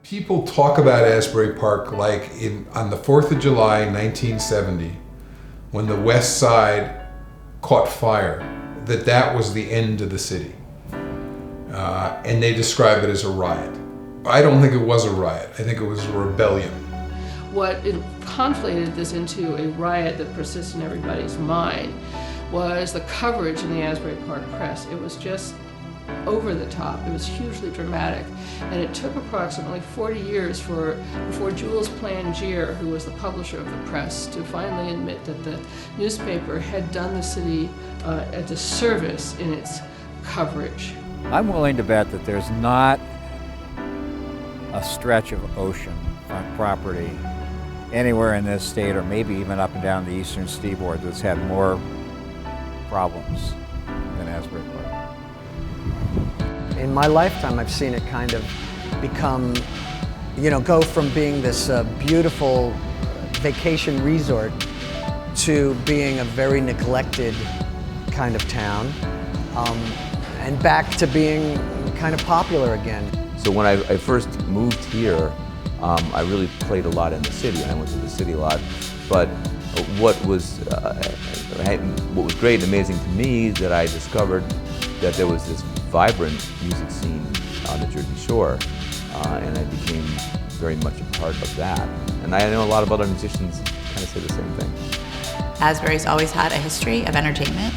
People talk about Asbury Park like on the 4th of July, 1970, when the West Side caught fire, that was the end of the city. And they describe it as a riot. I don't think it was a riot. I think it was a rebellion. What conflated this into a riot that persists in everybody's mind was the coverage in the Asbury Park press. It was just over the top. It was hugely dramatic. And it took approximately 40 years before Jules Plangier, who was the publisher of the press, to finally admit that the newspaper had done the city a disservice in its coverage. I'm willing to bet that there's not a stretch of ocean front property anywhere in this state, or maybe even up and down the eastern seaboard, that's had more problems than Asbury Park. In my lifetime, I've seen it kind of become, go from being this beautiful vacation resort to being a very neglected kind of town, and back to being kind of popular again. So when I first moved here, I really played a lot in the city. I went to the city a lot, but what was great and amazing to me that I discovered that there was this vibrant music scene on the Jersey Shore, and I became very much a part of that. And I know a lot of other musicians kind of say the same thing. Asbury's always had a history of entertainment,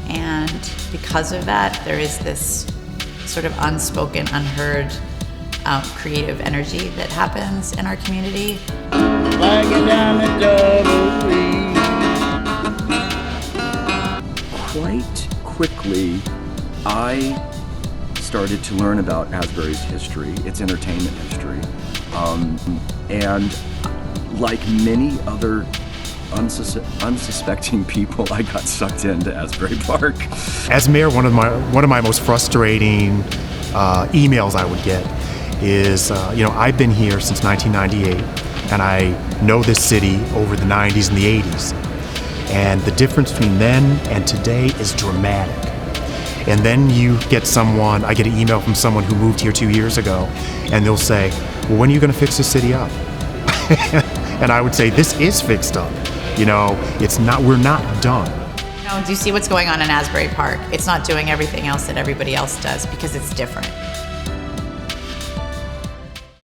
and because of that, there is this sort of unspoken, unheard creative energy that happens in our community. Quite quickly, I started to learn about Asbury's history, its entertainment history, and like many other unsuspecting people, I got sucked into Asbury Park. As mayor, one of my most frustrating emails I would get is, I've been here since 1998, and I know this city over the 90s and the 80s, and the difference between then and today is dramatic. And then I get an email from someone who moved here 2 years ago, and they'll say, well, when are you going to fix the city up? And I would say, this is fixed up. We're not done. Do you see what's going on in Asbury Park? It's not doing everything else that everybody else does because it's different.